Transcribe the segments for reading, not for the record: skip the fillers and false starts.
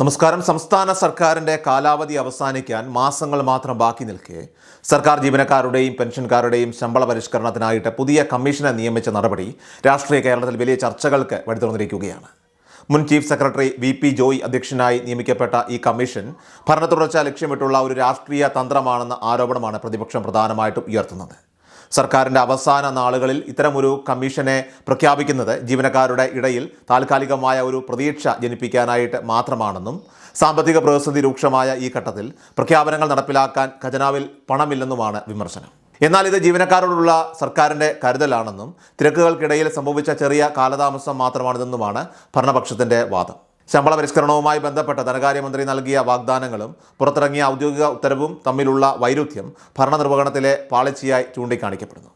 നമസ്കാരം. സംസ്ഥാന സർക്കാരിൻ്റെ കാലാവധി അവസാനിക്കാൻ മാസങ്ങൾ മാത്രം ബാക്കി നിൽക്കെ സർക്കാർ ജീവനക്കാരുടെയും പെൻഷൻകാരുടെയും ശമ്പള പരിഷ്കരണത്തിനായിട്ട് പുതിയ കമ്മീഷനെ നിയമിച്ച നടപടി രാഷ്ട്രീയ കേരളത്തിൽ വലിയ ചർച്ചകൾക്ക് വഴിതുറന്നിരിക്കുകയാണ്. മുൻ ചീഫ് സെക്രട്ടറി വി.പി. ജോയ് അധ്യക്ഷനായി നിയമിക്കപ്പെട്ട ഈ കമ്മീഷൻ ഭരണത്തുടർച്ച ലക്ഷ്യമിട്ടുള്ള ഒരു രാഷ്ട്രീയ തന്ത്രമാണെന്ന ആരോപണമാണ് പ്രതിപക്ഷം പ്രധാനമായിട്ടും ഉയർത്തുന്നത്. സർക്കാരിൻ്റെ അവസാന നാളുകളിൽ ഇത്തരമൊരു കമ്മീഷനെ പ്രഖ്യാപിക്കുന്നത് ജീവനക്കാരുടെ ഇടയിൽ താൽക്കാലികമായ ഒരു പ്രതീക്ഷ ജനിപ്പിക്കാനായിട്ട് മാത്രമാണെന്നും സാമ്പത്തിക പ്രതിസന്ധി രൂക്ഷമായ ഈ ഘട്ടത്തിൽ പ്രഖ്യാപനങ്ങൾ നടപ്പിലാക്കാൻ ഖജനാവിൽ പണമില്ലെന്നുമാണ് വിമർശനം. എന്നാൽ ഇത് ജീവനക്കാരോടുള്ള സർക്കാരിൻ്റെ കരുതലാണെന്നും തിരക്കുകൾക്കിടയിൽ സംഭവിച്ച ചെറിയ കാലതാമസം മാത്രമാണിതെന്നുമാണ് ഭരണപക്ഷത്തിൻ്റെ വാദം. ശമ്പള പരിഷ്കരണവുമായി ബന്ധപ്പെട്ട് ധനകാര്യമന്ത്രി നൽകിയ വാഗ്ദാനങ്ങളും പുറത്തിറങ്ങിയ ഔദ്യോഗിക ഉത്തരവും തമ്മിലുള്ള വൈരുദ്ധ്യം ഭരണനിർവഹണത്തിലെ പാളിച്ചയായി ചൂണ്ടിക്കാണിക്കപ്പെടുന്നു.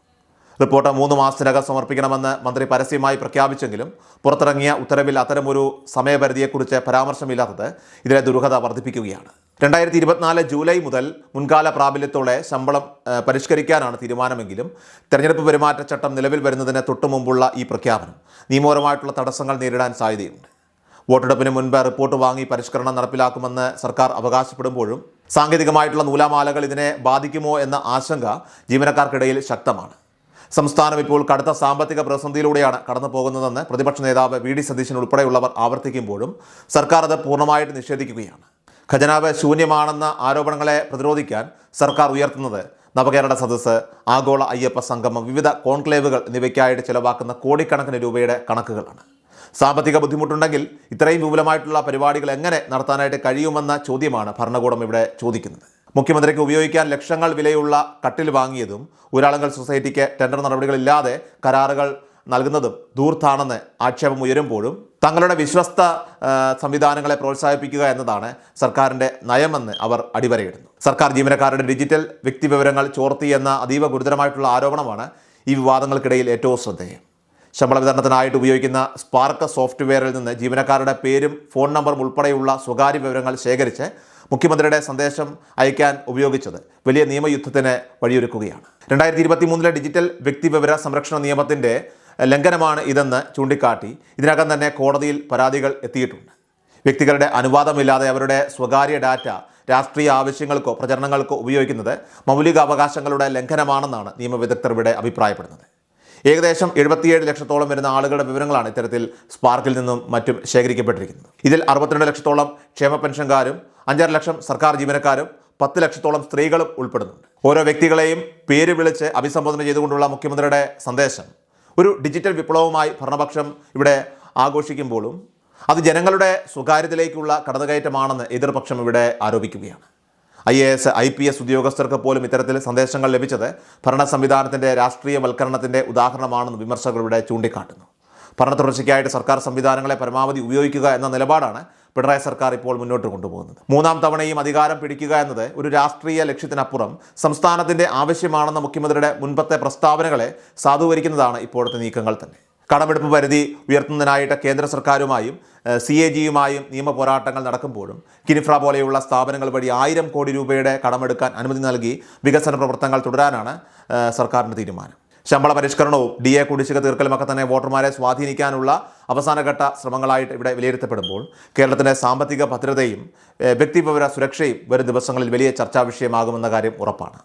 റിപ്പോർട്ട് 3 മാസത്തിനകം സമർപ്പിക്കണമെന്ന് മന്ത്രി പരസ്യമായി പ്രഖ്യാപിച്ചെങ്കിലും പുറത്തിറങ്ങിയ ഉത്തരവിൽ അത്തരമൊരു സമയപരിധിയെക്കുറിച്ച് പരാമർശമില്ലാത്തത് ഇതിലെ ദുരൂഹത വർദ്ധിപ്പിക്കുകയാണ്. 2024 ജൂലൈ മുതൽ മുൻകാല പ്രാബല്യത്തോടെ ശമ്പളം പരിഷ്കരിക്കാനാണ് തീരുമാനമെങ്കിലും തെരഞ്ഞെടുപ്പ് പെരുമാറ്റച്ചട്ടം നിലവിൽ വരുന്നതിന് തൊട്ടുമുമ്പുള്ള ഈ പ്രഖ്യാപനം നിയമപരമായിട്ടുള്ള തടസ്സങ്ങൾ നേരിടാൻ സാധ്യതയുണ്ട്. വോട്ടെടുപ്പിന് മുൻപ് റിപ്പോർട്ട് വാങ്ങി പരിഷ്കരണം നടപ്പിലാക്കുമെന്ന് സർക്കാർ അവകാശപ്പെടുമ്പോഴും സാങ്കേതികമായിട്ടുള്ള നൂലാമാലകൾ ഇതിനെ ബാധിക്കുമോ എന്ന ആശങ്ക ജീവനക്കാർക്കിടയിൽ ശക്തമാണ്. സംസ്ഥാനം ഇപ്പോൾ കടുത്ത സാമ്പത്തിക പ്രതിസന്ധിയിലൂടെയാണ് കടന്നു പോകുന്നതെന്ന് പ്രതിപക്ഷ നേതാവ് വി.ഡി. സതീശൻ ഉൾപ്പെടെയുള്ളവർ ആവർത്തിക്കുമ്പോഴും സർക്കാർ അത് പൂർണ്ണമായിട്ട് നിഷേധിക്കുകയാണ്. ഖജനാവ് ശൂന്യമാണെന്ന ആരോപണങ്ങളെ പ്രതിരോധിക്കാൻ സർക്കാർ ഉയർത്തുന്നത് നവകേരള സദസ്സ്, ആഗോള അയ്യപ്പ സംഗമം, വിവിധ കോൺക്ലേവുകൾ എന്നിവയ്ക്കായിട്ട് ചിലവാക്കുന്ന കോടിക്കണക്കിന് രൂപയുടെ കണക്കുകളാണ്. സാമ്പത്തിക ബുദ്ധിമുട്ടുണ്ടെങ്കിൽ ഇത്രയും വിപുലമായിട്ടുള്ള പരിപാടികൾ എങ്ങനെ നടത്താനായിട്ട് കഴിയുമെന്ന ചോദ്യമാണ് ഭരണകൂടം ഇവിടെ ചോദിക്കുന്നത്. മുഖ്യമന്ത്രിക്ക് ഉപയോഗിക്കാൻ ലക്ഷങ്ങൾ വിലയുള്ള കട്ടിൽ വാങ്ങിയതും ഊരാളുങ്കൽ സൊസൈറ്റിക്ക് ടെൻഡർ നടപടികളില്ലാതെ കരാറുകൾ നൽകുന്നതും ധൂർത്താണെന്ന് ആക്ഷേപം ഉയരുമ്പോഴും തങ്ങളുടെ വിശ്വസ്ത സംവിധാനങ്ങളെ പ്രോത്സാഹിപ്പിക്കുക എന്നതാണ് സർക്കാരിൻ്റെ നയമെന്ന് അവർ അടിവരയിടുന്നു. സർക്കാർ ജീവനക്കാരുടെ ഡിജിറ്റൽ വ്യക്തിവിവരങ്ങൾ ചോർത്തി എന്ന അതീവ ഗുരുതരമായിട്ടുള്ള ആരോപണമാണ് ഈ വിവാദങ്ങൾക്കിടയിൽ ഏറ്റവും ശ്രദ്ധേയം. ശമ്പള വിതരണത്തിനായിട്ട് ഉപയോഗിക്കുന്ന സ്പാർക്ക് സോഫ്റ്റ്വെയറിൽ നിന്ന് ജീവനക്കാരുടെ പേരും ഫോൺ നമ്പറും ഉൾപ്പെടെയുള്ള സ്വകാര്യ വിവരങ്ങൾ ശേഖരിച്ച് മുഖ്യമന്ത്രിയുടെ സന്ദേശം അയക്കാൻ ഉപയോഗിച്ചത് വലിയ നിയമയുദ്ധത്തിന് വഴിയൊരുക്കുകയാണ്. 2023 ഡിജിറ്റൽ വ്യക്തിവിവര സംരക്ഷണ നിയമത്തിൻ്റെ ലംഘനമാണ് ഇതെന്ന് ചൂണ്ടിക്കാട്ടി ഇതിനകം തന്നെ കോടതിയിൽ പരാതികൾ എത്തിയിട്ടുണ്ട്. വ്യക്തികളുടെ അനുവാദമില്ലാതെ അവരുടെ സ്വകാര്യ ഡാറ്റ രാഷ്ട്രീയ ആവശ്യങ്ങൾക്കോ പ്രചരണങ്ങൾക്കോ ഉപയോഗിക്കുന്നത് മൗലിക അവകാശങ്ങളുടെ ലംഘനമാണെന്നാണ് നിയമവിദഗ്ധർ ഇവിടെ അഭിപ്രായപ്പെടുന്നത്. ഏകദേശം 77 ലക്ഷത്തോളം വരുന്ന ആളുകളുടെ വിവരങ്ങളാണ് ഇത്തരത്തിൽ സ്പാർക്കിൽ നിന്നും മറ്റും ശേഖരിക്കപ്പെട്ടിരിക്കുന്നത്. ഇതിൽ 62 ലക്ഷത്തോളം ക്ഷേമ പെൻഷൻകാരും 5.5 ലക്ഷം സർക്കാർ ജീവനക്കാരും 10 ലക്ഷത്തോളം സ്ത്രീകളും ഉൾപ്പെടുന്നുണ്ട്. ഓരോ വ്യക്തികളെയും പേര് വിളിച്ച് അഭിസംബോധന ചെയ്തുകൊണ്ടുള്ള മുഖ്യമന്ത്രിയുടെ സന്ദേശം ഒരു ഡിജിറ്റൽ വിപ്ലവമായി ഭരണപക്ഷം ഇവിടെ ആഘോഷിക്കുമ്പോഴും അത് ജനങ്ങളുടെ സ്വകാര്യതയിലേക്കുള്ള കടന്നുകയറ്റമാണെന്ന് എതിർപക്ഷം ഇവിടെ ആരോപിക്കുകയാണ്. IAS, IPS ഉദ്യോഗസ്ഥർക്ക് പോലും ഇത്തരത്തിൽ സന്ദേശങ്ങൾ ലഭിച്ചത് ഭരണ സംവിധാനത്തിൻ്റെ രാഷ്ട്രീയവൽക്കരണത്തിൻ്റെ ഉദാഹരണമാണെന്ന് വിമർശകർ ഇവിടെ ചൂണ്ടിക്കാട്ടുന്നു. ഭരണ തുടർച്ചയ്ക്കായിട്ട് സർക്കാർ സംവിധാനങ്ങളെ പരമാവധി ഉപയോഗിക്കുക എന്ന നിലപാടാണ് പിണറായി സർക്കാർ ഇപ്പോൾ മുന്നോട്ട് കൊണ്ടുപോകുന്നത്. 3ാം തവണയും അധികാരം പിടിക്കുക എന്നത് ഒരു രാഷ്ട്രീയ ലക്ഷ്യത്തിനപ്പുറം സംസ്ഥാനത്തിൻ്റെ ആവശ്യമാണെന്ന മുഖ്യമന്ത്രിയുടെ മുൻപത്തെ പ്രസ്താവനകളെ സാധൂകരിക്കുന്നതാണ് ഇപ്പോഴത്തെ നീക്കങ്ങൾ തന്നെ. കടമെടുപ്പ് പരിധി ഉയർത്തുന്നതിനായിട്ട് കേന്ദ്ര സർക്കാരുമായും CAGയുമായും നിയമ പോരാട്ടങ്ങൾ നടക്കുമ്പോഴും കിൻഫ്ര പോലെയുള്ള സ്ഥാപനങ്ങൾ വഴി 1000 കോടി രൂപയുടെ കടമെടുക്കാൻ അനുമതി നൽകി വികസന പ്രവർത്തനങ്ങൾ തുടരാനാണ് സർക്കാരിൻ്റെ തീരുമാനം. ശമ്പള പരിഷ്കരണവും DA കുടിശ്ശിക തീർക്കലുമൊക്കെ തന്നെ വോട്ടർമാരെ സ്വാധീനിക്കാനുള്ള അവസാനഘട്ട ശ്രമങ്ങളായിട്ട് ഇവിടെ വിലയിരുത്തപ്പെടുമ്പോൾ കേരളത്തിൻ്റെ സാമ്പത്തിക ഭദ്രതയും വ്യക്തിവിവര സുരക്ഷയും വരും ദിവസങ്ങളിൽ വലിയ ചർച്ചാ വിഷയമാകുമെന്ന കാര്യം ഉറപ്പാണ്.